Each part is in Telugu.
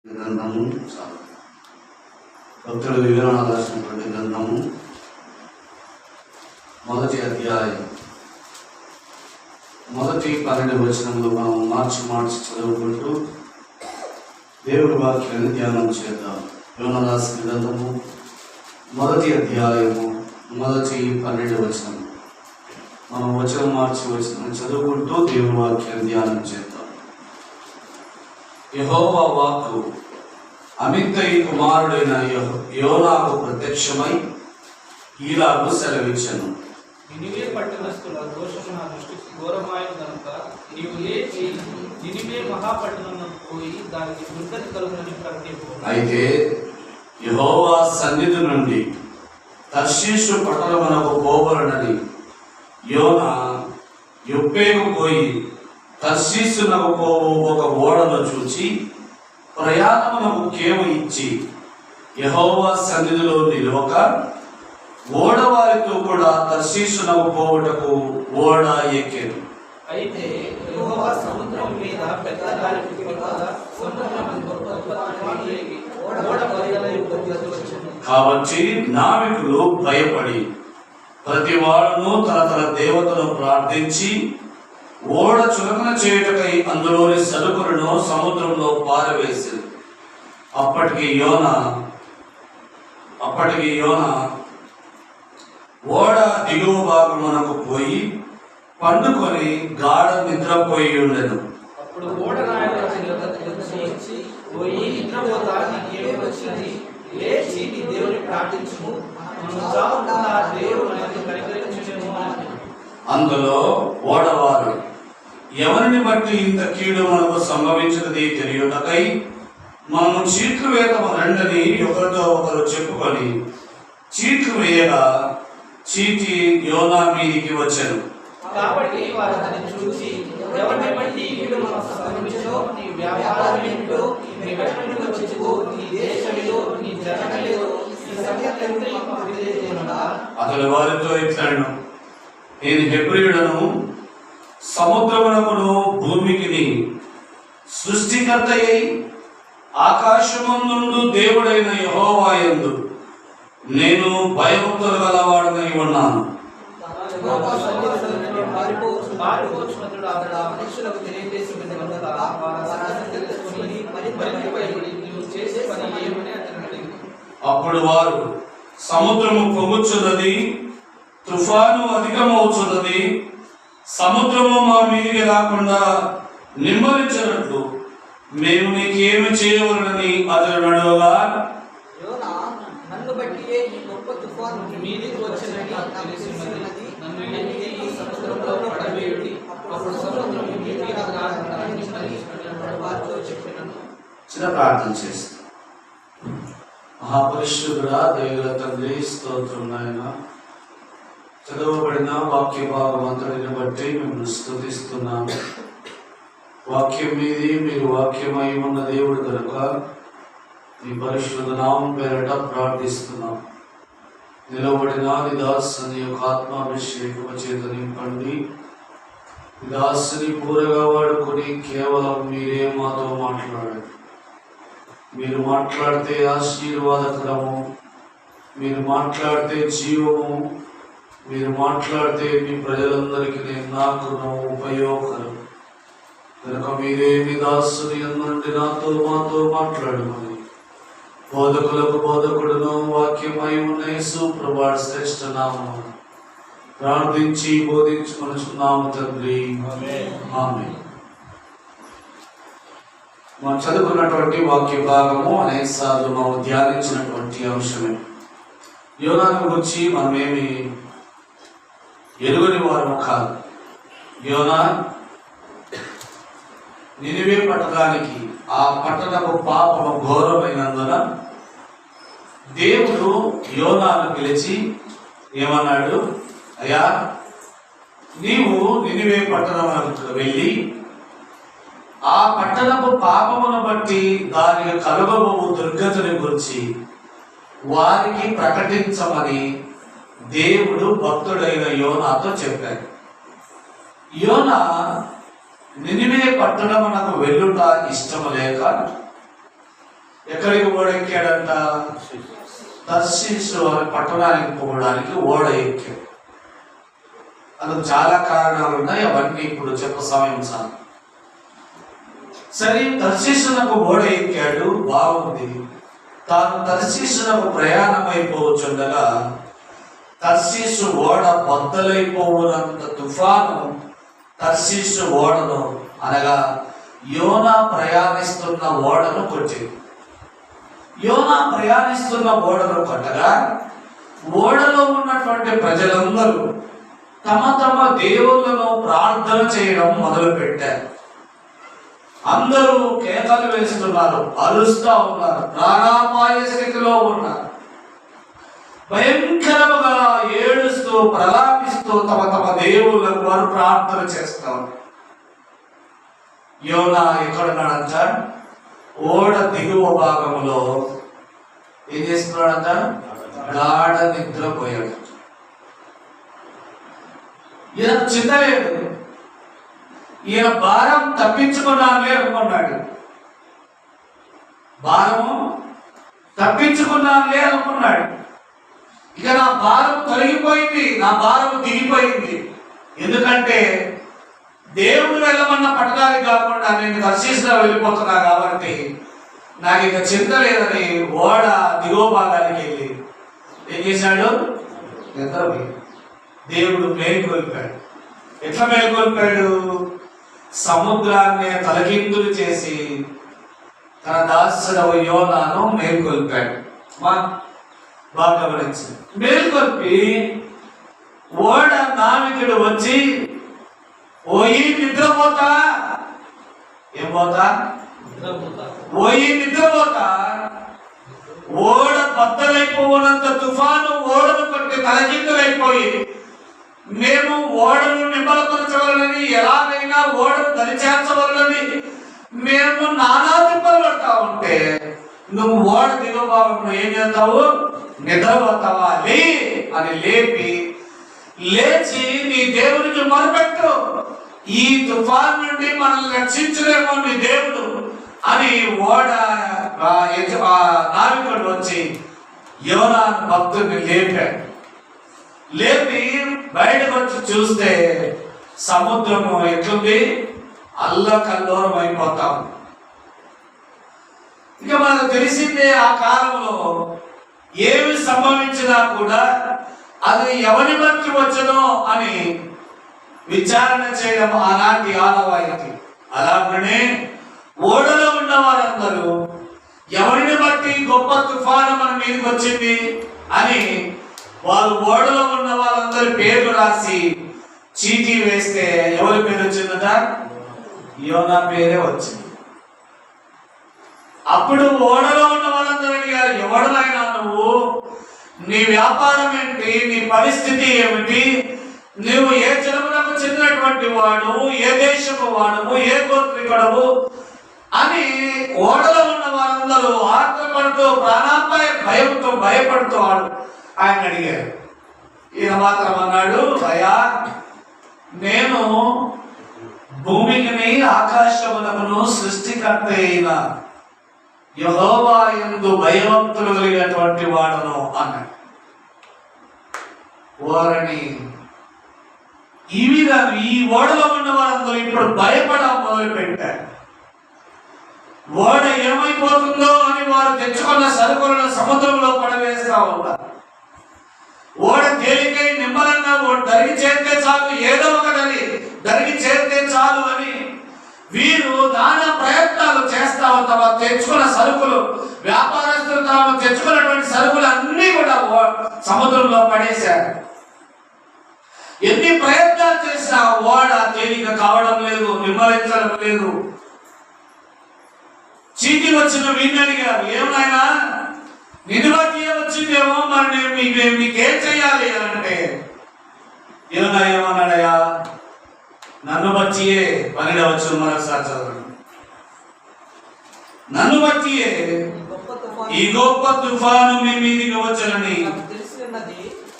గ్రంథము భక్తుడు వివరణ రాసినటువంటి గ్రంథము మొదటి అధ్యాయం మొదటి 12 వచనంలో మనం మార్చి చదువుకుంటూ దేవుడి వాక్యాన్ని ధ్యానం చేద్దాం. వివరణ రాసిన గ్రంథము మొదటి అధ్యాయము మొదటి 12 వచనం మనం వచనం చదువుకుంటూ దేవుడి వాక్యాన్ని ధ్యానం చేద్దాం. యెహోవా వాక్కు అమిత్తయి కుమారుడైన యోనాకు ప్రత్యక్షమై ఈలాగు సెలవిచ్చెను. నినివే పట్టణస్థుల దోషము నా దృష్టికి ఘోరమాయను కనుక నీవు లేచి నినివే మహాపట్టణమునకు పోయి దానికి దుర్గతి కలుగునని ప్రకటింపు. అయితే యెహోవా సన్నిధి నుండి తర్షీషు పట్టణమునకు పోవలనని యోనా యొప్పేకు పోయి తర్షీషునకు పోవు ఒక ఓడను చూచి ప్రయాణమునకు కేము ఇచ్చి యెహోవా సన్నిధిలో నిలవక ఓడవారితో కూడా తర్షీషునకు పోవుటకు ఓడ ఎక్కెను. అయితే యెహోవా సముద్రం మీద పెద్ద గాలి పుట్టినగా సముద్రము ఓడ బయలుదేరి వచ్చెను. కాబట్టి నావికులు భయపడి ప్రతి వాడును తన దేవతను ప్రార్థించి ఓడ చులకన చేయుటకై అందులోని సరుకులను సముద్రంలో పారవేసింది. అప్పటికి యోనా ఓడ దిగువ భాగమునకు పోయి పండుకొని గాఢ నిద్రపోయి ఉండెను. అప్పుడు ఓడ నాయకుడు వచ్చి పోయి నిద్రపోతా నీకేమి వచ్చినది, లేచి నీ దేవుని ప్రార్థించుము, మనము చావకుండా దేవుడు మనల్ని కనికరించును అన్నాడు. అందులో ఓడవారు ఎవరిని బట్టి ఇంత కీడు మనకు సంభవించినది తెలియుటకై మనము చీట్లు వేతము రండని ఒకరితో ఒకరు చెప్పుకొని చీట్లు వేయగా చీటి యోనా మీదికి వచ్చెను. కాబట్టి వారు అతన్ని చూసి, ఎవరిని బట్టి కీడు మనకు సంభవించినో, నీ వ్యాపారం ఏమిటో, నీ వెంటనే వచ్చుకో, నీ దేశమేదో, నీ జనమేదో, ఈ సంగతులన్నీ మాకు తెలియజేయమనగా అతడు వారితో ఇట్లనెను, నేను హెబ్రీయుడను, సముద్రమునకును భూమికిని సృష్టికర్తయై ఆకాశమందుండు దేవుడైన యెహోవా యందు నేను భయభక్తులు గలవాడనై ఉన్నాను. పారిపోచున్నట్లు అతడు ఆ మనుషులకు తెలియజేసిన కనుక వారు సంగతి తెలుసుకొని మరింత భయపడి, నీవు చేసే పని ఏమని అతను అడిగాడు. అప్పుడు వారు, సముద్రము పొంగుచున్నది, తుఫాను అధికమవుచున్నది, సముద్రము మా మీదికి రాకుండా నిమ్మరించినట్లు మేము నీకేమి చేయవలనని అతడు అడగగా, యోనా, నన్ను బట్టియే ఈ గొప్ప తుఫాను మీదికి వచ్చినది తెలిసినది, నన్ను ఎత్తి ఈ సముద్రంలో పడవేయుడి, అప్పుడు సముద్రం మీ మీద రాకుండా నిమ్మరించినట్లు వారితో చెప్పినను. చిన్న ప్రార్థన చేస్తాం. మహాపరిశుద్ధుడా, దైవ తండ్రి, స్తోత్రం నాయన. చదవబడిన వాక్య భాగం అంతటిని బట్టి మిమ్మల్ని స్తుతిస్తున్నాము. వాక్యం మీది మీరు వాక్యమై ఉన్న దేవుడు కనుక మీ పరిశుద్ధ నామం పేరట ప్రార్థిస్తున్నాం. నిలబడిన నిదాసుని యొక్క ఆత్మాభిషేకం చేత నింపండి. నిదాసుని పూరగా వాడుకొని కేవలం మీరే మాతో మాట్లాడండి. మీరు మాట్లాడితే ఆశీర్వాదకరము, మీరు మాట్లాడితే జీవము, మీరు మాట్లాడితే మీ ప్రజలందరికీ నాకును ఉపయోగకరం కనుక మీరే మీ దాసుని నుండి మాతో మాట్లాడమని బోధకులకు బోధకుడును వాక్యమై ఉన్న యేసు ప్రభువు శ్రేష్ఠ నామమున ప్రార్థించి బోధించుకొనుచున్నాము తండ్రి, ఆమేన్. మనం చదువుకున్నటువంటి వాక్య భాగము అనేక సార్లు మనం ధ్యానించినటువంటి అంశమే. యోనాను గురించి మనమేమి ఎరుగని వారు కాదు. యోనా నినివే పట్టణానికి, ఆ పట్టణపు పాపము ఘోరమైనందున దేవుడు యోనాను పిలిచి ఏమన్నాడు, అయ్యా నీవు నినివే పట్టణమునకు వెళ్ళి ఆ పట్టణపు పాపమును బట్టి దానికి కలుగబోవు దుర్గతిని గురించి వారికి ప్రకటించమని దేవుడు భక్తుడైన యోనాతో చెప్పాడు. యోనా నినివే పట్టణమునకు వెళ్ళుట ఇష్టము లేక ఎక్కడికి ఓడ ఎక్కాడంట? తర్షీషు అనే పట్టణానికి పోవడానికి ఓడ ఎక్కాడు. అందుకు చాలా కారణాలు ఉన్నాయి, అవన్నీ ఇప్పుడు చెప్ప సమయం సార్. సరే, తర్షీషునకు ఓడ ఎక్కాడు, బాగుంది. తాను తర్షీషునకు ప్రయాణం అయిపోవచ్చుండగా తర్షీషు ఓడ బద్దలైపోవునంత తుఫాను తర్షీషు ఓడను, అనగా యోనా ప్రయాణిస్తున్న ఓడను కొట్టింది. యోనా ప్రయాణిస్తున్న ఓడను కొట్టగా ఓడలో ఉన్నటువంటి ప్రజలందరూ తమ తమ దేవుళ్ళను ప్రార్థన చేయడం మొదలు పెట్టారు. అందరూ కేకలు వేస్తున్నారు, అరుస్తూ ఉన్నారు, ప్రాణాపాయ స్థితిలో ఉన్నారు. భయంకరముగా ఏడుస్తూ ప్రలాపిస్తూ తమ తమ దేవుళ్ళకు వారు ప్రార్థన చేస్తారు. యోనా ఎక్కడున్నాడంట? ఓడ దిగువ భాగంలో ఏం చేస్తున్నాడంట? గాఢ నిద్రపోయాడు. ఈయన చింత లేదు, ఈయన భారం తప్పించుకున్నానులే అనుకున్నాడు. భారము తప్పించుకున్నానులే అనుకున్నాడు. ఇక నా భారం తొలగిపోయింది, నా భారం దిగిపోయింది. ఎందుకంటే దేవుడు వెళ్ళమన్న పట్టణానికి కాకుండా నేను తర్షీషులో వెళ్ళిపోతున్నా కాబట్టి నాకు ఇక చింత లేదని ఓడ దిగువ భాగానికి వెళ్ళి ఏం చేశాడు? నిద్రపోయి దేవుడు మేలుకొల్పాడు. ఎట్లా మేలుకొల్పాడు? సముద్రాన్ని తలకిందులు చేసి తన దాసుడవు యోనాను మేలుకొల్పాడు. బాగా గమనించింది. మేలుకొల్పి ఓడ నావికుడు వచ్చి, ఓయి నిద్రపోతా, ఏం పోతా? ఓయి నిద్రపోతా, ఓడ బద్దలైపోవనంత తుఫాను ఓడను కొట్టి తలకిందులైపోయి మేము ఓడను నిమ్మలపరచవాలని, ఎలాగైనా ఓడను దరిచేర్చవాలని మేము నానా తిప్పలు పడతా ఉంటే నువ్వు ఓడ దిగువ భాగంలో ఏం చేస్తావు? నిద్రపోతావా? లే అని లేచి నీ దేవునికి మొరపెట్టు, ఈ తుఫాన్ నుండి మనల్ని రక్షించలేమో నీ దేవుడు అని ఓడ నావికుడు వచ్చి యోనాను భక్తుడిని లేపాడు. లేపి బయటకు వచ్చి చూస్తే సముద్రము ఎట్లుంది? అల్లకల్లోలం అయిపోతాం. ఇక మనకు తెలిసిందే, ఆ కాలంలో ఏమి సంభవించినా కూడా అది ఎవరి బట్టి వచ్చనో అని విచారణ చేయడం ఆనాటి ఆనవాయితీ. అలాగనే ఓడలో ఉన్న వారందరూ ఎవరిని బట్టి గొప్ప తుఫాను మన మీదకి వచ్చింది అని వారు ఓడలో ఉన్న వాళ్ళందరి పేర్లు రాసి చీటీ వేస్తే ఎవరి పేరు వచ్చిందట? యోనా పేరే వచ్చింది. అప్పుడు ఓడలో ఉన్న వాళ్ళందరూ అడిగారు, ఎవడనైనా నువ్వు? నీ వ్యాపారం ఏంటి? నీ పరిస్థితి ఏమిటి? నువ్వు ఏ జనములకు చెందినటువంటి వాడు, ఏ దేశపు వాడవు, ఏ గోత్రికుడవు అని ఓడలో ఉన్న వాళ్ళందరూ ఆత్మపడుతూ ప్రాణాపాయ భయంతో భయపడుతూ ఆయన అడిగారు. ఈయన మాత్రం అన్నాడు, అయ్యా నేను భూమికి ఆకాశమునకును సృష్టికర్త అయిన యెహోవా యందు భయభక్తులు కలిగినటువంటి వాడును అన్నాడు. వారిని ఈ ఓడలో ఉన్న వాళ్ళందరూ ఇప్పుడు భయపడడం మొదలు పెట్టారు. ఓడ ఏమైపోతుందో అని వారు తెచ్చుకున్న సరుకులను సముద్రంలో పడవేస్తా ఉంటారు. ఓడ తేలికై నిమ్మలంగా దరిగి చేరితే చాలు, ఏదో ఒకటి దరిగి చేరితే చాలు అని వీరు నానా ప్రయత్నాలు చేస్తా ఉంటారు. తెచ్చుకున్న సరుకులు, వ్యాపారస్తులు తాము తెచ్చుకున్నటువంటి సరుకులు అన్ని కూడా సముద్రంలో పడేశారు. ఎన్ని ప్రయత్నాలు చేసినా ఓడ తేలిక కావడం లేదు, నిమ్మలించడం లేదు. చీటీ వచ్చిన వీడిని అడిగారు, ఏమైనా నిన్ను బట్టి వచ్చిందేమో, మరి మీకేం చెయ్యాలి అంటే ఏమన్నాడయ్యా? నన్ను బట్టియే 12వ వచనం మరొకసారి చదవండి. నన్ను బట్టియే ఈ గొప్ప తుఫాను మీ మీదికి వచ్చనని.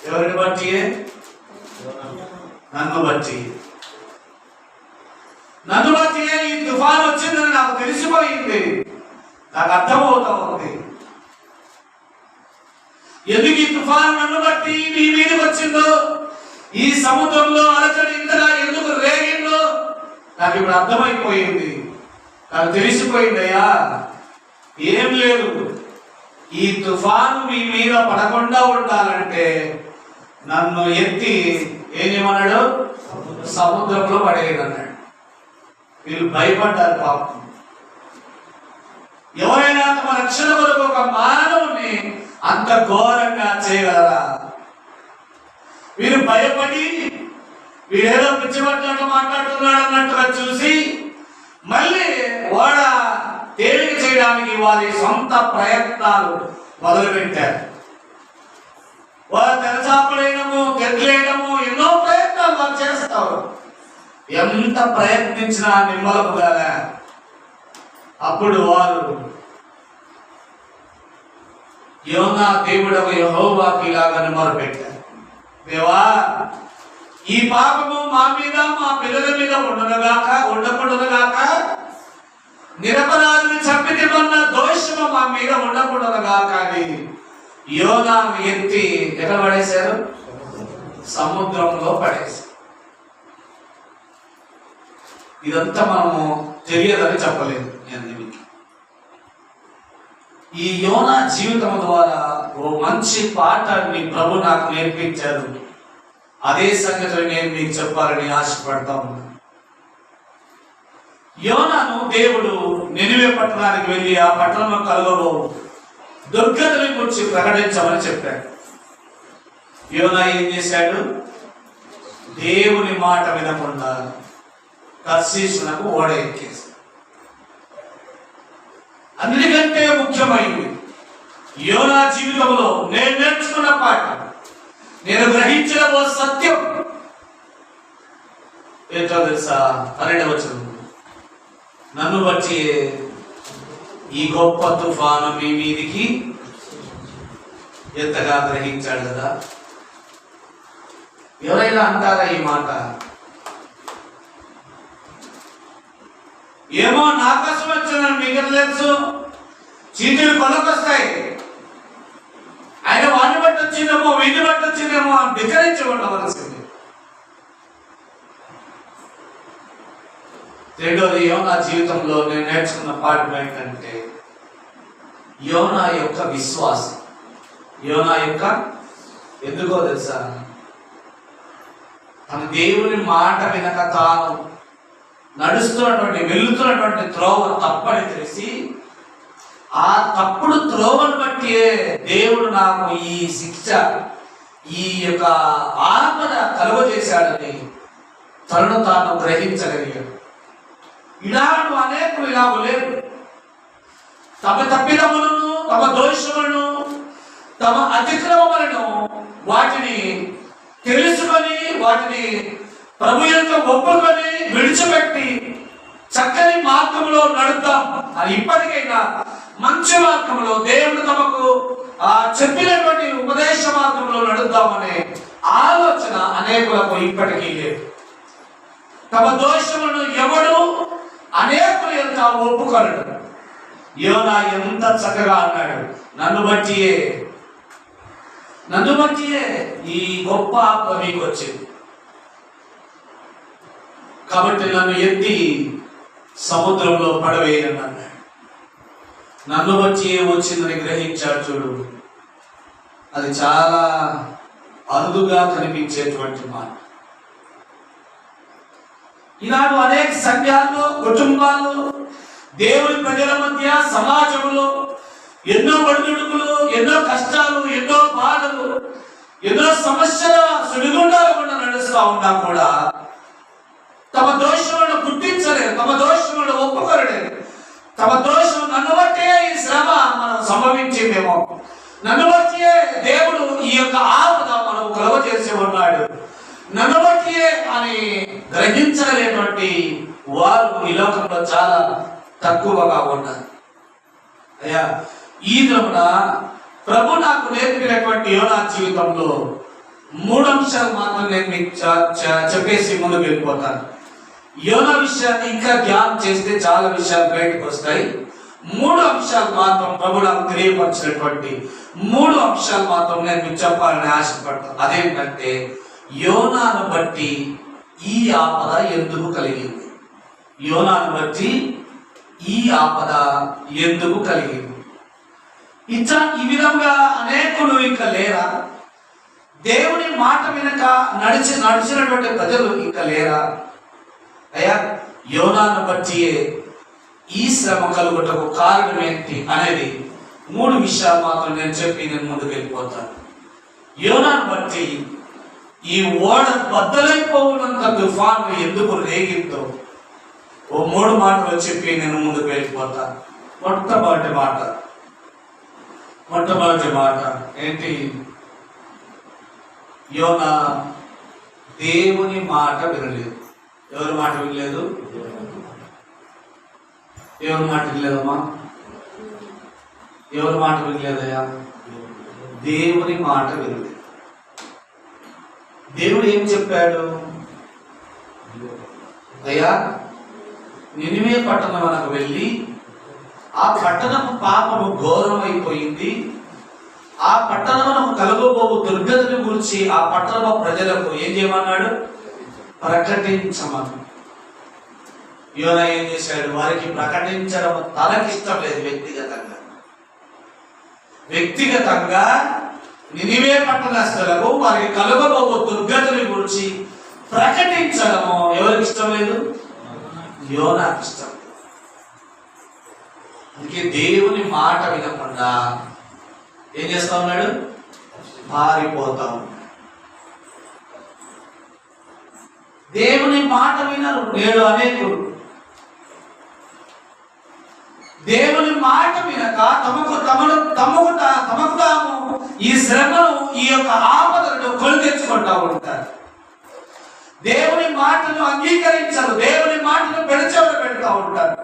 ఎవరిని బట్టియే? నన్ను బట్టి. నన్ను బట్టియే ఈ తుఫాను వచ్చిందని నాకు తెలిసిపోయింది. నాకు అర్థమవుతా ఉంది. ఎందుకు ఈ తుఫాను నన్ను బట్టి మీ మీదకి వచ్చిందో, ఈ సముద్రంలో అలజడి ఇంతగా ఎందుకు రేగిందో నాకు ఇప్పుడు అర్థమైపోయింది. నాకు తెలిసిపోయిందయ్యా, ఏం లేదు, ఈ తుఫాను మీ మీద పడకుండా ఉండాలంటే నన్ను ఎత్తి ఏం చేయమన్నాడు, సముద్రంలో పడేయదన్నాడు. వీళ్ళు భయపడ్డారు పాపం. ఎవరైనా తమ రక్షణ కొరకు ఒక మానవుని అంత ఘోరంగా చేయగలరా? వీరు భయపడి వీడేదో పిచ్చిపట్టినట్టు మాట్లాడుతున్నాడు అన్నట్టుగా చూసి మళ్ళీ ఓడ తేలిక చేయడానికి వారి సొంత ప్రయత్నాలు మొదలుపెట్టారు. వారు తెరచాపలేయడము, గెడ్లేయడము, ఎన్నో ప్రయత్నాలు వారు చేస్తారు. ఎంత ప్రయత్నించినా నిమ్మలముగా. అప్పుడు వారు యోనా దేవుడవ యెహోవాకి ఇలాగని మొరపెట్టారు, దేవా, ఈ పాపము మా మీద మా పిల్లల మీద ఉండకూడదుగాక, నిరపరాధిని చంపితిమన్న దోషము మా మీద ఉండకూడదుగాక అని యోనాను ఎత్తి ఎక్కడ పడేశారు? సముద్రంలో పడేశారు. ఇదంతా మనము తెలియదని చెప్పలేదు. ఈ యోనా జీవితం ద్వారా ఓ మంచి పాఠాన్ని ప్రభు నాకు నేర్పించారు. అదే సంగతిని నేను మీకు చెప్పాలని ఆశపడతా ఉన్నాను. యోనాను దేవుడు నినివే పట్టణానికి వెళ్ళి ఆ పట్టణంలో కలుగబో దుర్గతిని గురించి ప్రకటించమని చెప్పాడు. యోనా ఏం చేశాడు? దేవుని మాట వినకుండా తర్షీషునకు ఓడ ఎక్కేశాడు. అన్నిటికంటే ముఖ్యమైనది యోనా జీవితంలో నేను నేర్చుకున్న పాఠం, నేను గ్రహించిన ఓ సత్యం ఏంటో తెలుసా? 12వ వచనం, నన్ను బట్టి ఈ గొప్ప తుఫాను మీ మీదికి ఎంతగా గ్రహించాడు కదా. ఎవరైనా అంటారా ఈ మాట? ఏమో నా కోసం వచ్చిందని మీకు తెలుసు, చీటీలు కొనకొస్తాయి, ఆయన వాడిని బట్టి వచ్చిందేమో వీడిని బట్టి వచ్చిందేమో అని ధిక్కరించి ఉండవలసింది. రెండోది, యోనా జీవితంలో నేను నేర్చుకున్న పాఠం ఏంటంటే యోనా యొక్క విశ్వాసం. యోనా యొక్క ఎందుకో తెలుసా? తన దేవుని మాట వినక తాను వెళ్తున్నటువంటి త్రోవ తప్పని తెలిసి ఆ తప్పుడు త్రోవను బట్టి దేవుడు నాకు ఈ శిక్ష, ఈ యొక్క ఆపద కలుగజేశాడని తనను తాను గ్రహించగలిగాడు. ఇలాంటి అనేకులు ఇలాగ లేరు. తమ తప్పిదములను, తమ దోషములను, తమ అతిక్రమములను వాటిని తెలుసుకొని వాటిని ప్రభు యొక్క ఒప్పుకొని విడిచిపెట్టి చక్కని మార్గంలో నడుద్దాం అని ఇప్పటికైనా మంచి మార్గంలో దేవుడు తమకు చెప్పినటువంటి ఉపదేశ మార్గంలో నడుద్దామనే ఆలోచన అనేకులకు ఇప్పటికీ లేదు. తమ దోషములను ఎవడు అనేకులు ఎంత ఒప్పుకొనడు. యోనా ఎంత చక్కగా అన్నాడు, నన్ను బట్టియే ఈ గొప్ప ఆపద మీకు వచ్చింది, కాబట్టి నన్ను ఎత్తి సముద్రంలో పడవేయని అన్నాడు. నన్ను బట్టి వచ్చిందని గ్రహించాడు. చూడు, అది చాలా అరుదుగా కనిపించేటువంటి మాట. ఈనాడు అనేక సంఘాలు, కుటుంబాలు, దేవుని ప్రజల మధ్య, సమాజంలో ఎన్నో ఒడిదుడుకులు, ఎన్నో కష్టాలు, ఎన్నో బాధలు, ఎన్నో సమస్యల సుడిగుండాలు కూడా నడుస్తూ ఉన్నా కూడా తమ దోషములను గుర్తించలేరు, తమ దోషములను ఒప్పుకోలేరు. తమ దోషం నన్ను బట్టే ఈ శ్రమ మనం సంభవించిందేమో, నన్ను బట్టే దేవుడు ఈ యొక్క ఆపద మనం కలుగజేసి ఉన్నాడు, నన్ను బట్టే అని గ్రహించలేనటువంటి వారు ఈ లోకంలో చాలా తక్కువగా ఉన్నారు. అయ్యా, ఈ దినమున ప్రభు నాకు నేర్పినటువంటి యోనా జీవితంలో 3 అంశాలు మాత్రం నేను మీకు చెప్పేసి ముందుకు వెళ్ళిపోతాను. యోనా విషయాన్ని ఇంకా ధ్యానం చేస్తే చాలా విషయాలు బయటకు వస్తాయి. మూడు అంశాలు మాత్రం ప్రభు నాకు తెలియపరిచినటువంటి మూడు అంశాలు మాత్రం నేను మీకు చెప్పాలని ఆశపడతాను. అదేంటంటే, యోనాను బట్టి ఈ ఆపద ఎందుకు కలిగింది? యోనాను బట్టి ఈ ఆపద ఎందుకు కలిగింది? ఈ విధంగా అనేకులు ఇంకా లేరా? దేవుని మాట వినక నడిచినటువంటి ప్రజలు ఇంకా లేరా? అయ్యా, యోనాను బట్టి ఈ శ్రమ కలుగుటకు కారణం ఏంటి అనేది మూడు విషయాలు మాత్రం నేను ముందుకు వెళ్ళిపోతాను. యోనాను బట్టి ఈ ఓడ బద్దలైపోవునంత తుఫాను ఎందుకు రేగిందో ఓ మూడు మాటలు చెప్పి నేను ముందుకు వెళ్ళిపోతాను. మొట్టమొదటి మాట ఏంటి? యోనా దేవుని మాట వినలేదు. ఎవరి మాట వినలేదు? ఎవరి మాట వినలేదమ్మా? ఎవరి మాట వినలేదయ్యా? దేవుని మాట వినలేదు. దేవుడు ఏం చెప్పాడు? అయ్యా, నినివే పట్టణమునకు వెళ్ళి ఆ పట్టణము పాపము ఘోరమైపోయింది, ఆ పట్టణమునకు కలుగబోవు దుర్గతిని గురించి ఆ పట్టణ ప్రజలకు ఏం చేయమన్నాడు? ప్రకటించమని. యోనా ఏం చేశాడు? వారికి ప్రకటించడం తనకిష్టం లేదు. వ్యక్తిగతంగా నినివే పట్టణస్థులకు వారికి కలుగబోవు దుర్గతిని గురించి ప్రకటించడము ఎవరికి ఇష్టం లేదు? యోనాకి ఇష్టం. అందుకే దేవుని మాట వినకుండా ఏం చేస్తా ఉన్నాడు? పారిపోతాం. దేవుని మాట వినరు నేడు అనేకులు. దేవుని మాట వినక తమకు తాము ఈ శ్రమను, ఈ యొక్క ఆపదలను కొని తెచ్చుకుంటా ఉంటారు. దేవుని మాటను అంగీకరించరు. దేవుని మాటను పెడచెవిన పెడతా ఉంటారు.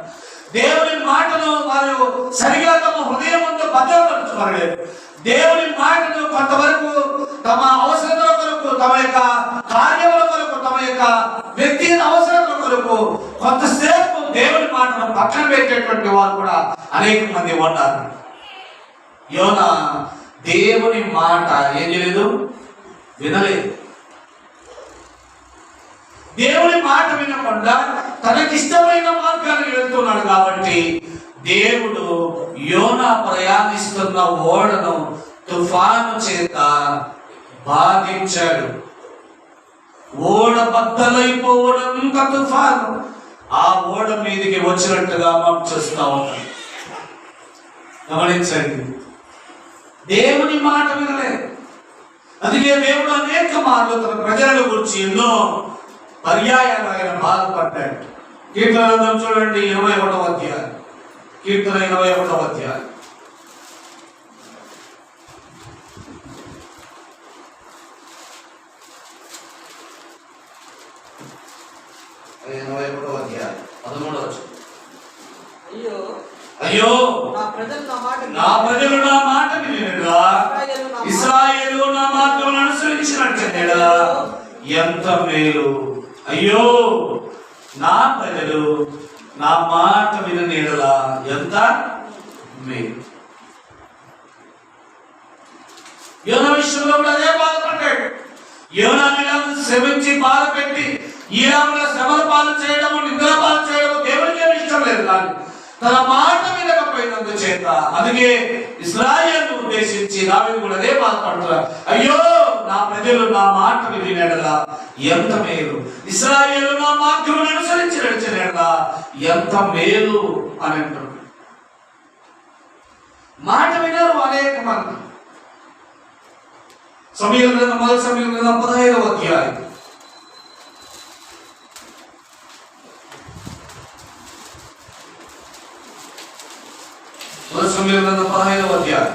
దేవుని మాటను వారు సరిగా తమ హృదయం ముందు భద్రపరచుకోలేదు. దేవుని మాటను కొంతవరకు తమ అవసరతల కొరకు, తమ యొక్క కార్యముల కొరకు, తమ యొక్క వ్యక్తిగత అవసరాల కొరకు కొంతసేపు దేవుని మాటను పక్కన పెట్టేటువంటి వారు కూడా అనేక మంది ఉన్నారు. యోనా దేవుని మాట ఏం చేయలేదు? వినలేదు. దేవుని మాట వినకుండా తనకిష్టమైన మార్గాన్ని వెళ్తున్నాడు. కాబట్టి దేవుడు యోనా ప్రయాణిస్తున్న ఓడను తుఫాను చేత బాధించాడు. ఓడ బద్దలైపోవడంత తుఫాను ఆ ఓడ మీదకి వచ్చినట్టుగా మనం చూస్తా ఉన్నాం. గమనించండి, దేవుని మాట వినలేదు. అందుకే దేవుడు అనేక మార్లు తన ప్రజల గురించి ఎన్నో పర్యాయాలు ఆయన బాధపడ్డాడు. కీర్తన చూడండి, 21వ అధ్యాయం. కీర్తన 21వ అధ్యాయం. అయ్యో, నా ప్రజలు నా మాట వినగా, ఇశ్రాయేలు నా మార్గములను అనుసరించినట్లయినా ఎంత మేలు. అయ్యో, నా ప్రజలు నా మాట విననేలా ఎంత మేలు. యోనా విషయంలో కూడా అదే బాధపడ్డాడు. యోనా శ్రమించి బాధ పెట్టి ఈ శ్రమల పాలు చేయడము, నిద్ర పాలు చేయడము దేవునికి ఏమి ఇష్టం లేదు. కానీ తన మాట వినకపోయినందు చేత, అందుకే ఇశ్రాయేలును ఉద్దేశించి దావీదు కూడా అదే బాధపడుతున్నారు. అయ్యో, నా ప్రజలు నా మాట వినడలా ఎంత మేలు. ఇశ్రాయేలు నా మార్గమును అనుసరించి నడిచినడలా ఎంత మేలు అని అంటున్నారు. మాట వినరు అనేక మంది. సమూయేలు గ్రంథం, మొదటి సమూయేలు గ్రంథం 15వ అధ్యాయం. మొదటి సమూయేలు గ్రంథం 15వ అధ్యాయం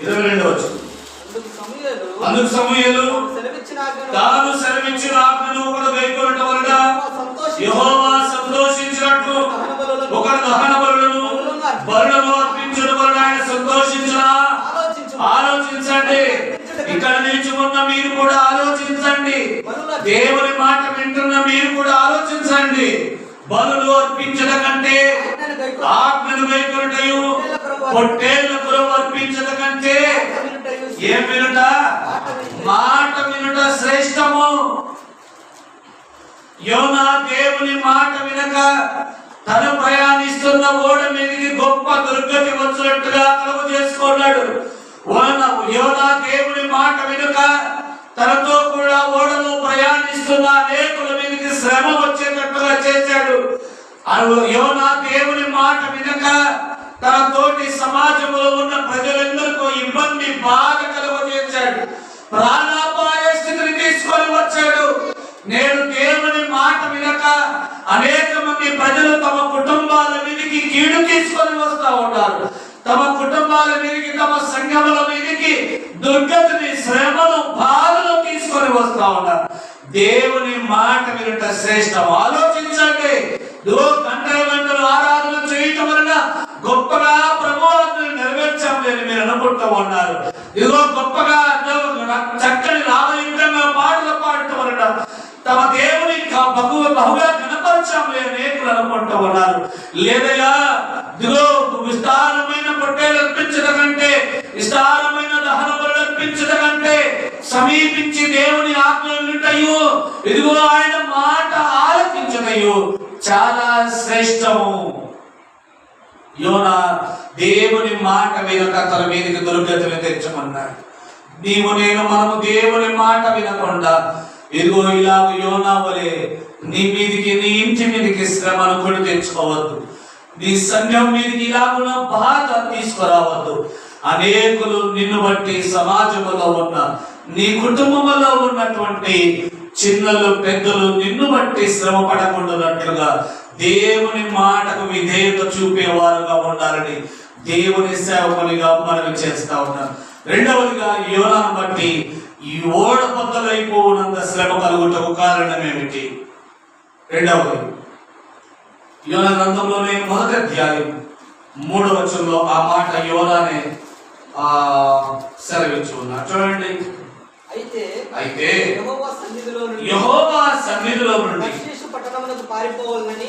22వ వచనం. అందుకు సమూయేలు తాను సెలవిచ్చిన ఆజ్ఞను ఒకడు గైకొనటం వలన యెహోవా సంతోషించినట్లు ఒకడు దహన బలులను అర్పించడం వలన ఆయన సంతోషించునా? ఆలోచించండి. ఇక్కడ నిలిచి ఉన్న మీరు కూడా ఆలోచించండి. దేవుని మాట వింటున్న మీరు కూడా ఆలోచించండి. బలులు అర్పించడం కంటే ఆజ్ఞను గైకొనుటయు పొట్టేళ్ల కొరకు అర్పించట కంటే ఏం వినుట? మాట వినుట శ్రేష్టము. యోనా దేవుని మాట వినక తను ప్రయాణిస్తున్న ఓడ మీదకి గొప్ప దుర్గతి వచ్చినట్టుగా కలుగు చేసుకున్నాడు. యోనా దేవుని మాట వినక తనతో కూడా ఓడలో ప్రయాణిస్తున్న అనేకుల మీదకి శ్రమ వచ్చేటట్టుగా చేశాడు. యోనా దేవుని మాట వినక తన తోటి సమాజంలో ఉన్న ప్రజలందరికీ ఇబ్బంది బాధ కలుగ చేశాడు. ప్రాణాపాయ స్థితిని తీసుకొని వచ్చాడు. నేను దేవుని మాట వినక అనేక మంది ప్రజలు తమ కుటుంబాల మీదకి కీడు తీసుకొని వస్తూ ఉన్నారు. తమ కుటుంబాల మీదకి, తమ సంఘముల మీదకి దుర్గతిని, శ్రమను, బాధలు తీసుకొని వస్తూ ఉన్నారు. దేవుని మాట వినుట శ్రేష్టం. ఆలోచించండి. గంటల గంటలు ఆరాధన చేయటం వలన గొప్పగా ప్రభువుని నెరవేర్చామని మీరు అనుకుంటూ ఉన్నారు. ఇదిగో గొప్పగా చక్కని రామయుక్తంగా పాటలు పాడటం వలన తమ దేవుని బహుగా కనపరచామని అనేకులు అనుకుంటూ ఉన్నారు. లేదయ్యా, ఇదిగో విస్తారమైన పొట్టేలు అర్పించడం కంటే, విస్తారమైన దహన బలులు అర్పించడం కంటే సమీపించి దేవుని ఆజ్ఞ వినుటయు, ఇదిగో ఆయన మాట ఆలకించుటయు చాలా శ్రేష్టము. యోనా దేవుని మాట వినక తన మీదకి దుర్గతిని తెచ్చమన్నాడు. నీవు నేను మనము దేవుని మాట వినకుండా ఇదిగో ఇలాగ యోనా వలె నీ మీదికి, నీ ఇంటి మీదకి శ్రమను కొని తెచ్చుకోవద్దు. నీ సంఘం మీదకి ఇలాగున బాధ తీసుకురావద్దు. అనేకులు నిన్ను బట్టి సమాజంలో ఉన్న, నీ కుటుంబంలో ఉన్నటువంటి చిన్నలు పెద్దలు నిన్ను బట్టి శ్రమ పడకుండానట్లుగా దేవుని మాటకు విధేయత చూపేవారుగా ఉండాలని దేవుని సేవకునిగా మనం చేస్తా ఉన్నాం. రెండవదిగా యోనాను బట్టి ఈ ఓడ బద్దలైపోనంత శ్రమ కలుగుటకు కారణం ఏమిటి? రెండవది యోనా గ్రంథంలోనే 1వ అధ్యాయం 3వ వచనంలో ఆ మాట యోనానే సెలవించి ఉన్నారు. చూడండి. అయితే యెహోవా సన్నిధిలో నుండి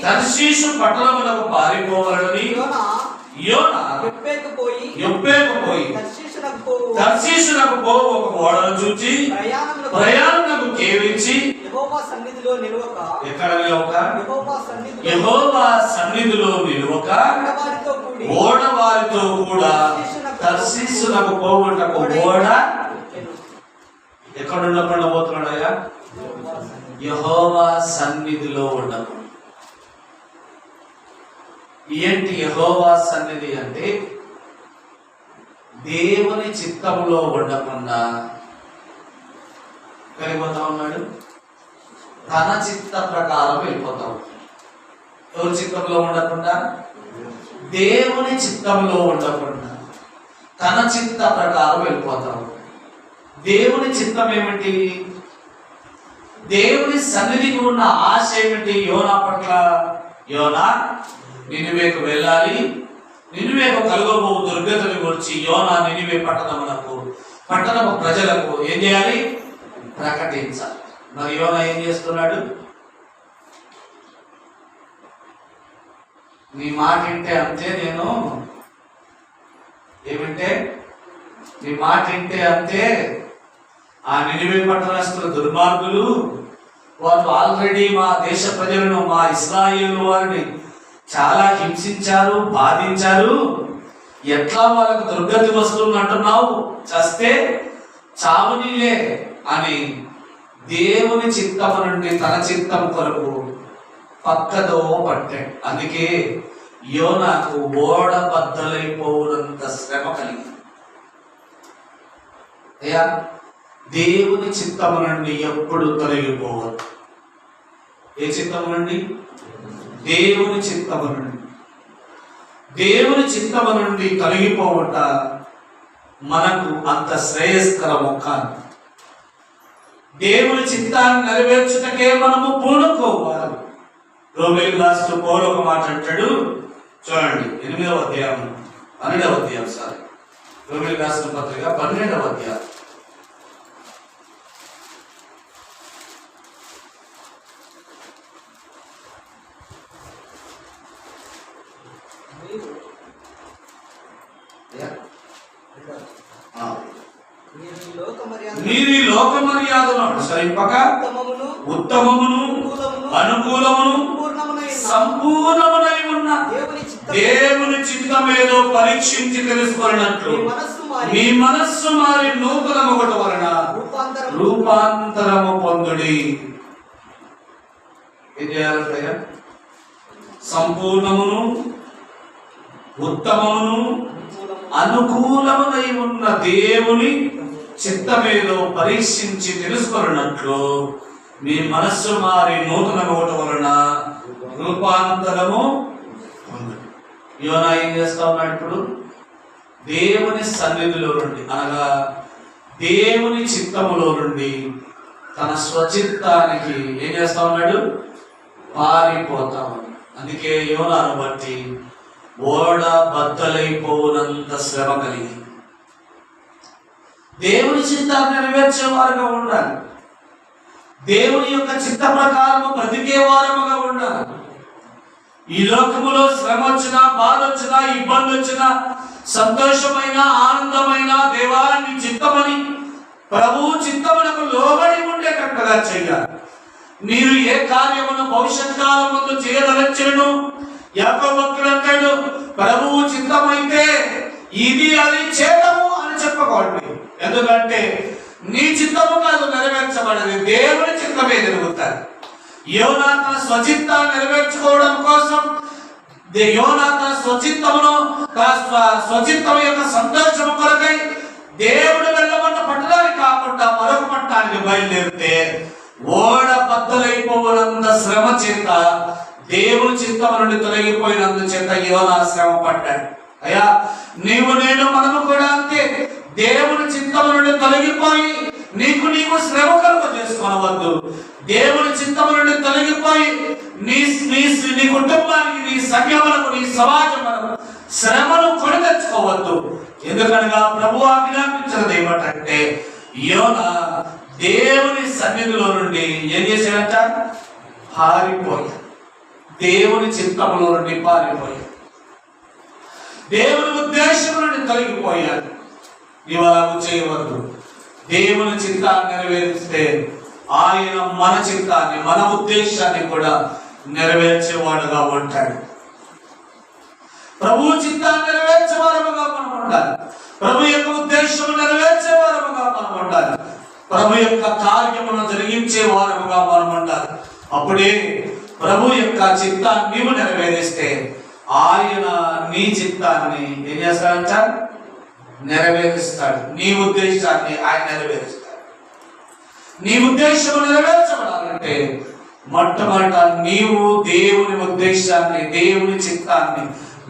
తర్షీషు పట్టణమునకు పారిపోవాలని యోనా యొప్పేకుపోయి తర్షీషునకు పోవు ఒక ఓడను చూచి ప్రయాణమునకు కేవించి ఎక్కడ నిలవక, యెహోవా సన్నిధిలో నిలవక ఓడవారితో కూడా తర్షీషునకు పోవుటకు ఓడ ఎక్కడ ఉండకుండా పోతున్నాడయ్యా? యెహోవా సన్నిధిలో ఉండకు. ఏంటి యెహోవా సన్నిధి అంటే? దేవుని చిత్తంలో ఉండకుండా వెళ్ళిపోతా ఉన్నాడు. తన చిత్త ప్రకారం వెళ్ళిపోతాం. ఎవరి చిత్తంలో ఉండకుండా? దేవుని చిత్తంలో ఉండకుండా తన చిత్త ప్రకారం వెళ్ళిపోతాం. దేవుని చిత్తం ఏమిటి? దేవుని సన్నిధికి ఉన్న ఆశ ఏమిటి యోనా పట్ల? యోనా నినివేకు వెళ్ళాలి, నినివేకు కలుగబో దుర్గతిని గురించి యోనా నినివే పట్టణము ప్రజలకు ఏం చేయాలి? ప్రకటించాలి. మరి యోనా ఏం చేస్తున్నాడు? నీ మాట వింటే అంతే, నేను ఏమింటే నీ మాట వింటే అంతే. ఆ నినివే పట్టణస్తుల దుర్మార్గులు వారు ఆల్రెడీ మా దేశ ప్రజలను, మా ఇశ్రాయేలు వారిని చాలా హింసించారు, బాధించారు. ఎట్లా వాళ్ళకు దుర్గతి వస్తుంది అంటున్నావు? చస్తే చావునిలే అని దేవుని చిత్తము నుండి తన చిత్తం కొరకు పక్కదో పట్టాడు. అందుకే యోనాకు ఓడ బద్దలైపోవునంత శ్రమ కలిగింది. అయ్యా, దేవుని చిత్తము నుండి ఎప్పుడు తొలగిపోవద్దు. ఏ చిత్తము నుండి? దేవుని చిత్తము నుండి. దేవుని చిత్తము నుండి తొలగిపోవట మనకు అంత శ్రేయస్కరము కాదు. దేవుని చిత్తాన్ని నెరవేర్చుటకే మనము పూనుకోవాలి. రోమేలు రాస్తూ పౌలు ఒక మాట అంటాడు. చూడండి, 8వ అధ్యాయం 12వ అధ్యాయం రోమేలు రాసిన పత్రిక 12వ అధ్యాయం. మీరు ఈ లోక మర్యాదను అనుసరింపక ఉత్తమమును అనుకూలమును సంపూర్ణమునై ఉన్న దేవుని చిత్తమేదో పరీక్షించి తెలుసుకున్నట్లు మీ మనస్సు మారి నూతనము ఒకటి వలన రూపాంతరము పొందుడి. ఏం చేయాలంటే సంపూర్ణమును ఉత్తమమును అనుకూలమునై ఉన్న దేవుని చిత్తమేదో పరీక్షించి తెలుసుకున్నట్లు మీ మనస్సు మారి నూతనము ఒకటి వలన రూపాంతరము పొందుడి. యోనా ఏం చేస్తా ఉన్నాడు? ఇప్పుడు దేవుని సన్నిధిలో నుండి అనగా దేవుని చిత్తములో నుండి తన స్వచిత్తానికి ఏం చేస్తా ఉన్నాడు? పారిపోతా ఉన్నాడు. అందుకే యోనాను బట్టి ఓడ బద్దలైపోనంత శ్రమ కలిగి దేవుని చిత్తాన్ని నెరవేర్చేవారుగా ఉండాలి. దేవుని యొక్క చిత్త ప్రకారము బ్రతికే వారముగా ఉండాలి. ఈ లోకములో శ్రమ వచ్చినా, బాధ వచ్చినా, ఇబ్బంది వచ్చినా, సంతోషమైన ఆనందమైన దేవాన్ని చిత్తమని ప్రభువు చిత్తమునకు లోబడి ఉండేటట్టుగా చేయాలి. మీరు ఏ కార్యమును భవిష్యత్ కాలం ముందు చేయదలచను యాకోబు భక్తుడు అంటాడు, ప్రభువు చిత్తమైతే ఇది అది చేయడము అని చెప్పకూడదు. ఎందుకంటే నీ చిత్తము కాదు నెరవేర్చబడేది, దేవుని చిత్తమే జరుగుతుంది. యోనా తన స్వచిత్తాన్ని నెరవేర్చుకోవడం కోసం యోనా తన స్వచిత్తమును స్వచిత్తం యొక్క సంతోషము కొరకై దేవుడు వెళ్ళమన్న పట్టడానికి కాకుండా మరొక పట్టణానికి బయలుదేరితే ఓడ బద్దలైపోవనంత శ్రమ చేత దేవుని చిత్తము నుండి తొలగిపోయినందు చేత యోనా శ్రమ పడ్డాడు. అయ్యా నీవు నేను మనము కూడా అంతే. దేవుని చిత్తము నుండి తొలగిపోయి నీవు శ్రమ కలుగ చేసుకోవద్దు. దేవుని చిత్తము నుండి తొలగిపోయి నీ కుటుంబానికి, నీ సంఘములకు, నీ సమాజములకు శ్రమను కొని తెచ్చుకోవద్దు. ఎందుకనగా ప్రభు ఆజ్ఞాపించినది ఏమిటంటే యోనా దేవుని సన్నిధిలో నుండి ఏం చేశాడట? పారిపోయాడు. దేవుని చిత్తములో నుండి పారిపోయాడు. దేవుని ఉద్దేశం నుండి తొలగిపోయాడు. నీవు అలాగూ చేయవద్దు. దేవుని చిత్తాన్ని నెరవేరిస్తే ఆయన మన చిత్తాన్ని, మన ఉద్దేశాన్ని కూడా నెరవేర్చేవాడుగా ఉంటాడు. ప్రభు చిత్తాన్ని నెరవేర్చేవారముగా మనం ఉండాలి. ప్రభు యొక్క ఉద్దేశం నెరవేర్చేవారముగా మనం ఉండాలి. ప్రభు యొక్క కార్యమును జరిగించే వారముగా మనం ఉండాలి. అప్పుడే ప్రభు యొక్క చిత్తాన్ని నీవు నెరవేరిస్తే ఆయన నీ చిత్తాన్ని ఏం చేస్తాడంట? నెరవేరుస్తాడు. నీ ఉద్దేశాన్ని ఆయన నెరవేరుస్తాడు. నీ ఉద్దేశం నెరవేర్చబడాలంటే మొట్టమొదట నీవు దేవుని ఉద్దేశాన్ని, దేవుని చిత్తాన్ని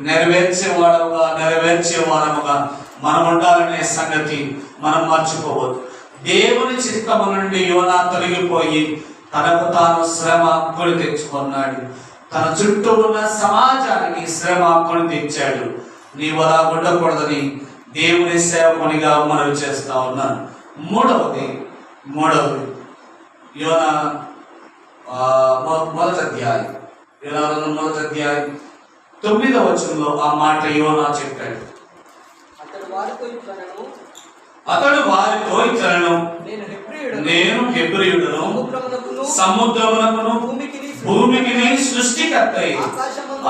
నెరవేర్చేవారముగా మనం ఉండాలనే సంగతి మనం మర్చిపోవద్దు. దేవుని చిత్తము నుండి యోనా తొలగిపోయి తనకు తాను శ్రమ కొని తెచ్చుకున్నాడు. తన చుట్టూ ఉన్న సమాజానికి శ్రమ కొని తెచ్చాడు. నీవు అలా ఉండకూడదని దేవుని సేవకునిగా మనవి చేస్తా ఉన్నాను. మూడవది యోనా మొదటి అధ్యాయం 9వ వచనంలో ఆ మాట యోనా చెప్పాడు. అతడు వారితో ఇతరులను నేను హెబ్రీయుడను, సముద్రమునకును భూమికి సృష్టికర్తై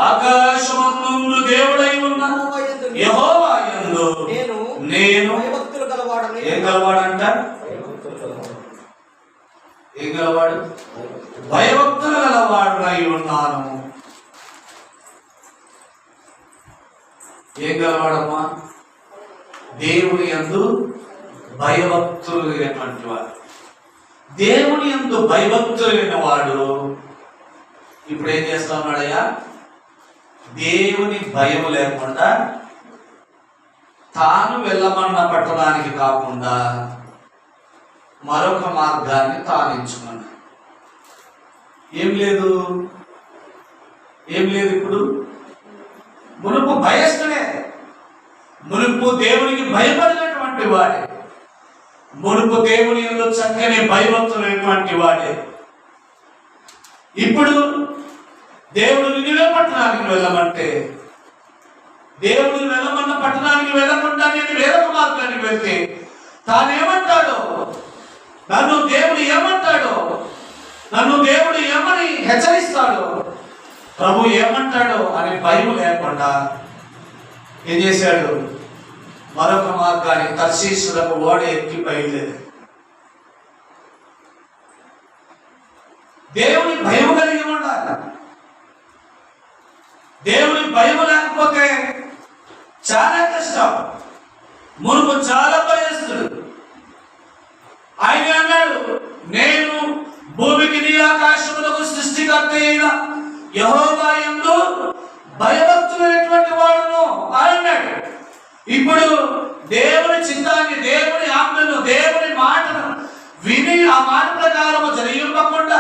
ఆకాశమందు దేవుడై ఉన్న యెహోవా యందు నేను ఏం గలవాడంట? ఏం గలవాడు? భయభక్తులు గలవాడునై ఉన్నాను. ఏం గలవాడమ్మా? దేవుని యందు భయభక్తులు లేనటువంటి వాడు. దేవుని యందు భయభక్తులు లేని వాడు ఇప్పుడు ఏం చేస్తా ఉన్నాడయ్యా? దేవుని భయం లేకుండా తాను వెళ్ళమన్న పట్టణానికి కాకుండా మరొక మార్గాన్ని తాను ఎంచుకున్నాడు. ఏం లేదు. ఇప్పుడు మునుపు భయస్తుడే, మునుపు దేవునికి భయపడినటువంటి వాడే, మునుపు దేవుని యందు చక్కని భయభక్తులైనటువంటి వాడే. ఇప్పుడు దేవుడు నినివే పట్టణానికి వెళ్ళమంటే దేవుడు వెళ్ళమన్న పట్టణానికి వెళ్ళకుండా నేను వేరొక మార్గం తానేమంటాడో, నన్ను దేవుడు ఏమంటాడో, నన్ను దేవుడు ఏమని హెచ్చరిస్తాడో, ప్రభు ఏమంటాడో అని భయం లేకుండా ఏం చేశాడు? మరొక మార్గాన్ని తర్షీషులకు ఓడ ఎక్కి బయలుదేరాడు. దేవుని భయం కలిగి ఉండాలి. దేవుని భయం లేకపోతే చాలా కష్టం. మునుపు చాలా భయస్తుడు. ఆయన అన్నాడు, నేను భూమికి నీ ఆకాశములకు సృష్టికర్త అయిన యెహోవా యందు భయభక్తులైనటువంటి వాడును అన్నాడు. ఇప్పుడు దేవుని చిత్తాన్ని, దేవుని ఆజ్ఞను, దేవుని మాటను విని ఆ మాట ప్రకారము జరిగింపకుండా,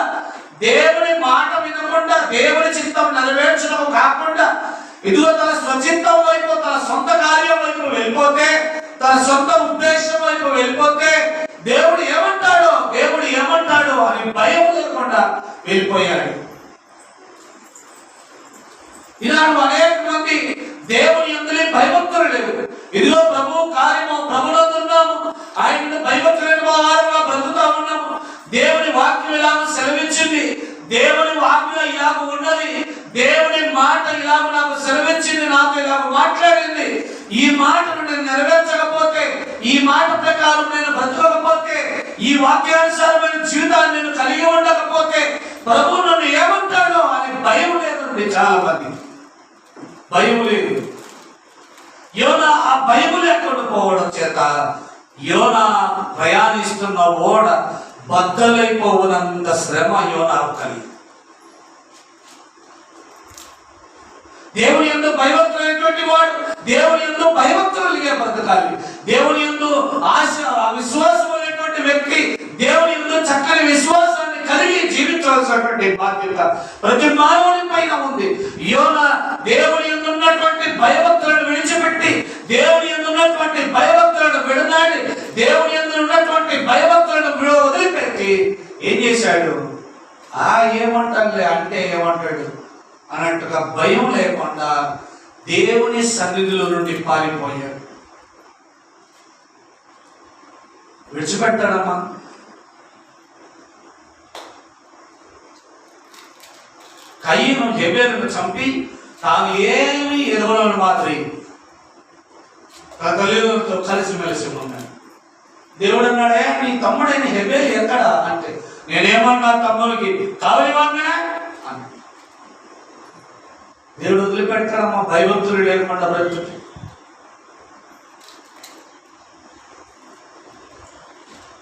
దేవుని మాట వినకుండా, దేవుని చిత్తం నెరవేర్చడం కాకుండా, ఇదిగో తన స్వచిత్తం వైపు, తన సొంత కార్యం వైపు వెళ్ళిపోతే, తన సొంత ఉద్దేశం వైపు వెళ్ళిపోతే, దేవుడు ఏమంటాడో అని భయం లేకుండా వెళ్ళిపోయాడు. ఈనాడు అనేక మంది దేవుని యందు భయభక్తులు లేవు. ఇదిగో ప్రభు కార్యము, ప్రభునందున్నాము, ఆయన భయభక్తులైన వారుగా బ్రతుకుతా ఉన్నాము. దేవుని వాక్యం ఇలాగ సెలవిచ్చింది, దేవుని వాక్యం ఇలాగ ఉన్నది, దేవుని మాట ఇలాగ నాకు సెలవిచ్చింది, నాతో ఇలాగ మాట్లాడింది. ఈ మాటను నేను నెరవేర్చకపోతే, ఈ మాట ప్రకారం నేను బ్రతకకపోతే, ఈ వాక్యానుసారమైన జీవితాన్ని నేను కలిగి ఉండకపోతే ప్రభు నన్ను ఏమంటాడో అని భయం లేదండి. చాలా మంది భయం లేదు. యోనా ఆ భయం లేకుండా పోవడం చేత యోనా ప్రయాణిస్తున్న ఓడ బద్దలైపోవనంత శ్రమ యోనాకు కలిగి. దేవుని యందు భయభక్తులైనటువంటి వాడు దేవుని యందు భయభక్తులుగా బ్రతకాలి. దేవుని యందు విశ్వాసమైనటువంటి వ్యక్తి దేవుని యందు చక్కని విశ్వాసాన్ని కలిగి జీవించవలసినటువంటి బాధ్యత ప్రతి మానవుని పైన ఉంది. యోనా దేవుని యందు ఉన్నటువంటి భయభక్తులను విడిచిపెట్టి, దేవుని యందు ఉన్నటువంటి భయభక్తులను విడనాడి, దేవుని యందు ఉన్నటువంటి భయభక్తులను వదిలిపెట్టి ఏం చేశాడు? ఏమంటాడులే అంటే ఏమంటాడు అన్నట్టుగా భయం లేకుండా దేవుని సన్నిధిలో నుండి పారిపోయాడు. విడిచిపెట్టాడమ్మా. కయీను హెబెరును చంపి తాను ఏమి ఎరుగని మాదిరి తన తల్లిదండ్రులతో కలిసిమెలిసి ఉన్నాడు. దేవుడు అన్నాడే, నీ తమ్ముడైన హెబెరు ఎక్కడా అంటే, నేనేమన్నా తమ్ముడికి కావలివాడినా అని. దేవుడు వదిలిపెట్టాడమ్మా భయభక్తులు లేకుండా బ్రతుకు.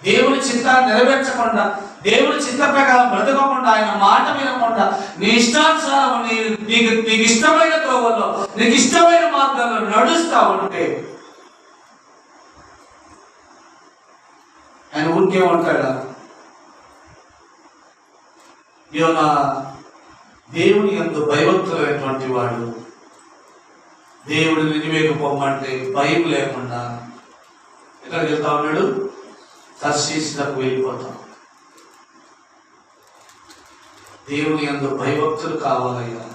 దేవుని చిత్తాన్ని నెరవేర్చకుండా, దేవుని చిత్త ప్రకారం బ్రతకకుండా, ఆయన మాట వినకుండా, నీ ఇష్టానుసారం నీకు ఇష్టమైన త్రోవల్లో, నీకు ఇష్టమైన మార్గాల్లో నడుస్తా ఉంటే ఆయన ఊరికే ఉంటాడా? యోనా దేవుని యందు భయభక్తులైనటువంటి వాడు. దేవుడు నినివేకు పొమ్మంటే భయం లేకుండా ఎక్కడికి వెళ్తా ఉన్నాడు? తర్షీషులకు వెళ్ళిపోతాం. దేవుని యందు భయభక్తులు కావాలయ్యా.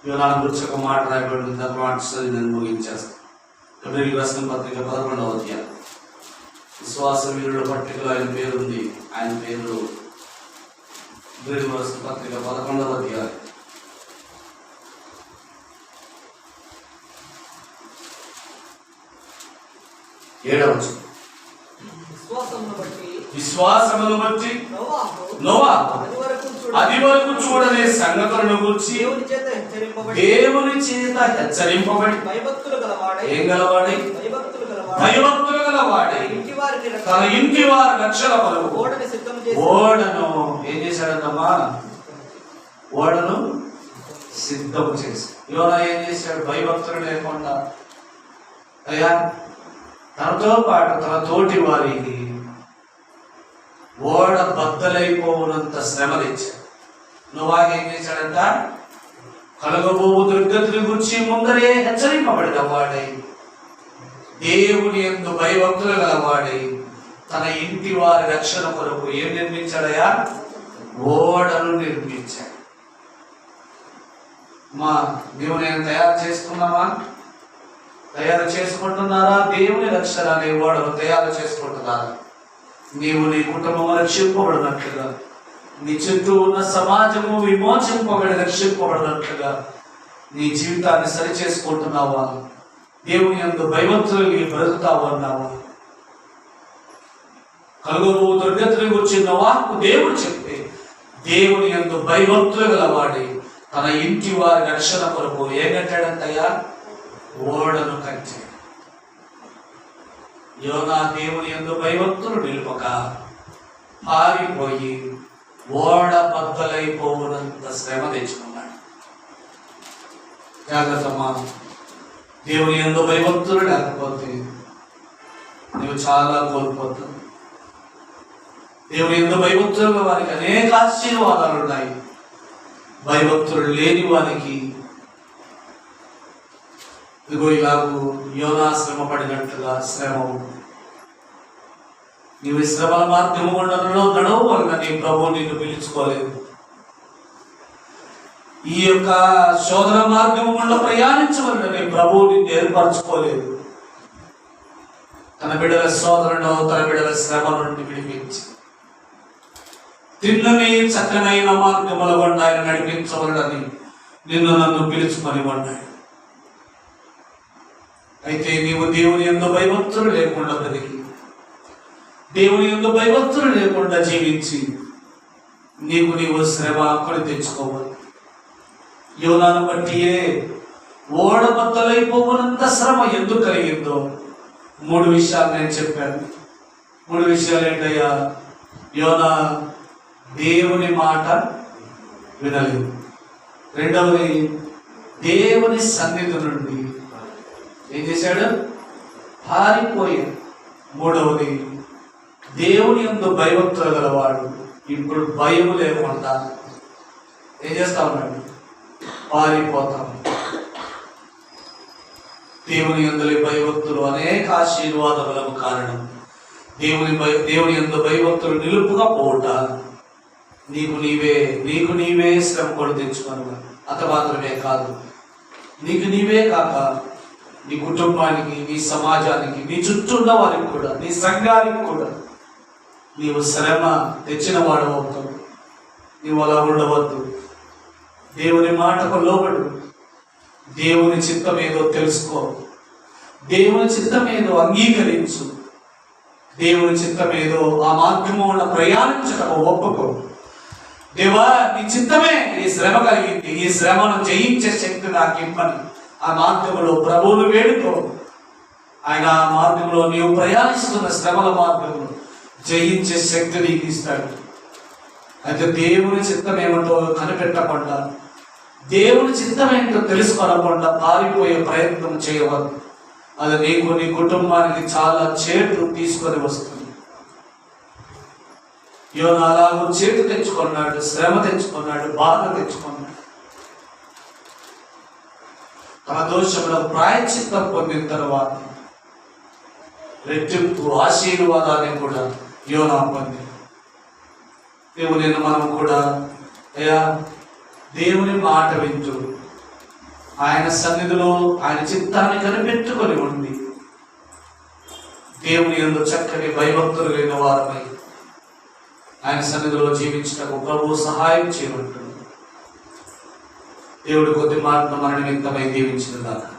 యోనా గురించి ఒక మాట రాయబడి మాట నేను ముగించేస్తాను. ఎబ్రిల్ రాసిన పత్రిక 11వ అధ్యాయం. విశ్వాస వీరుల పట్టికలో ఆయన పేరుంది. ఆయన పేరు ఎబ్రిల్ రాసిన పత్రిక 11వ అధ్యాయం 7వ వచనం. విశ్వాసమును బట్టి నోవాహు అది వరకు చూడని సంగతులను గురించి దేవుని చేత హెచ్చరింపబడి ఏం గలవాడై? భయభక్తులు గలవాడై తన ఇంటి వారి రక్షణ కొరకు ఓడను ఏం చేశాడమ్మా? ఓడను సిద్ధం చేసి. యోనా ఏం చేశాడు? భయభక్తులు లేకుండా అయ్యా తనతో పాటు తన తోటి వారికి ఓడ బద్దలైపోవునంత శ్రమ తెచ్చాడు. నోవా ఏం చేశాడంట? కలగబోవు దుర్గతుల గురించి ముందరే హెచ్చరింపబడిన వాడై, దేవుని యందు భయభక్తులు గలవాడై, తన ఇంటి వారి రక్షణ కొరకు ఏం నిర్మించాడయా? ఓడను నిర్మించాడు. మా నీవు నేను తయారు చేసుకున్నామా? తయారు చేసుకుంటున్నారా? దేవుని రక్షణ అనే ఓడను తయారు చేసుకుంటున్నారా? నీవు నీ కుటుంబం రక్షింపబడినట్లుగా, నీ చుట్టూ ఉన్న సమాజము విమోచింపబడి రక్షింపబడినట్లుగా నీ జీవితాన్ని సరి చేసుకుంటున్నావా? దేవుని యందు భయభక్తులు బ్రతుకుతావు అన్నావా? కలుగు దుర్గతిని కూర్చున్న వాక్కు దేవుడు చెప్తే దేవుని యందు భయభక్తులు గలవాడి తన ఇంటి వారి రక్షణ కొరకు ఏం కట్టాడంతయ్యా? ఓడను కట్టాడు. యోనా దేవుని యందు భయభక్తులు నిలుపక పారిపోయి ఓడ బద్దలైపోవునంత శ్రమ తెచ్చుకున్నాడు. జాగ్రత్తమ్మా, దేవుని యందు భయభక్తులు లేకపోతే నువ్వు చాలా కోల్పోతావు. దేవుని యందు భయభక్తులు వారికి అనేక ఆశీర్వాదాలు ఉన్నాయి. భయభక్తులు లేని వారికి ఇదిగో ఇలాగూ యోనా శ్రమ పడినట్లుగా శ్రమ ఉంది. నీవు శ్రమల మార్గము గుండా నడవు వలన నీ ప్రభు నిన్ను పిలుచుకోలేదు. ఈ యొక్క శోధన మార్గము గుండా ప్రయాణించవలన నీ ప్రభు నిన్ను ఏర్పరచుకోలేదు. తన బిడ్డల శోధనను, తన బిడ్డల శ్రమ నుండి విడిపించి తిన్నని చక్కనైన మార్గముల గుండా ఆయన నడిపించవలనని నిన్ను నన్ను పిలుచుకొని ఉన్నాడు. అయితే నీవు దేవుని యందు భయభక్తులు లేకుండా బ్రతికి, దేవుని యందు భయభక్తులు లేకుండా జీవించి నీవు శ్రమ కొని తెచ్చుకోవాలి. యోనాను బట్టియే ఓడ బద్దలైపోవునంత శ్రమ ఎందుకు కలిగిందో 3 విషయాలు నేను చెప్పాను. 3 విషయాలు ఏంటయ్యా? యోనా దేవుని మాట వినలేదు. రెండవది, దేవుని సన్నిధి నుండి ఏం చేశాడు? పారిపోయాడు. మూడవది, దేవుని యందు భయభక్తులు గలవాడు ఇప్పుడు భయం లేకుండా ఏం చేస్తా ఉన్నాడు? పారిపోతాం. దేవుని యందు భయభక్తులు అనేక ఆశీర్వాదములకు కారణం. దేవుని యందు భయభక్తులు నిలుపుగా పోవుట నీకు నీవే శ్రమ కొడు తెచ్చుకోను. అంత మాత్రమే కాదు, నీకు నీవే కాక నీ కుటుంబానికి, నీ సమాజానికి, నీ చుట్టూ ఉన్న వారికి కూడా, నీ సంఘానికి కూడా నీవు శ్రమ తెచ్చిన వాడు అవుతావు. నీవు అలా ఉండవద్దు. దేవుని మాటకు లోబడు. దేవుని చిత్తం ఏదో తెలుసుకో. దేవుని చిత్తం ఏదో అంగీకరించు. దేవుని చిత్తం ఏదో ఆ మార్గము ఉన్న ప్రయాణించటం ఒప్పుకో. దేవా, నీ చిత్తమే ఈ శ్రమ కలిగింది, ఈ శ్రమను జయించే శక్తి నాకు ఇమ్మని ఆ మార్గంలో ప్రభువును వేడుకో. ఆయన ఆ మార్గంలో నీవు ప్రయాణిస్తున్న శ్రమల మార్గంలో జయించే శక్తి నీకు ఇస్తాడు. అయితే దేవుని చిత్తం ఏమిటో కనిపెట్టకుండా, దేవుని చిత్తం ఏంటో తెలుసుకోనకుండా పారిపోయే ప్రయత్నం చేయవద్దు. అది నీకు, నీ కుటుంబానికి చాలా చేటు తీసుకొని వస్తుంది. యోనా అలాగూ చేటు తెచ్చుకున్నాడు, శ్రమ తెచ్చుకున్నాడు, బాధ తెచ్చుకున్నాడు. తన దోషంలో ప్రాయశ్చిత్తం పొందిన తర్వాత రెట్టింపు ఆశీర్వాదాన్ని కూడా యోనా పొంది. దేవుని మనం కూడా అయ్యా దేవుని మాట వింటూ ఆయన సన్నిధిలో ఆయన చిత్తాన్ని కనిపెట్టుకొని ఉండి దేవుని యందు చక్కని భయభక్తులు లేని వారమై ఆయన సన్నిధిలో జీవించటకు ప్రభువు సహాయం చేయమంటుంది. దేవుడి కొద్ది మాట మన నిమిత్తమై దీవించిన దాకా.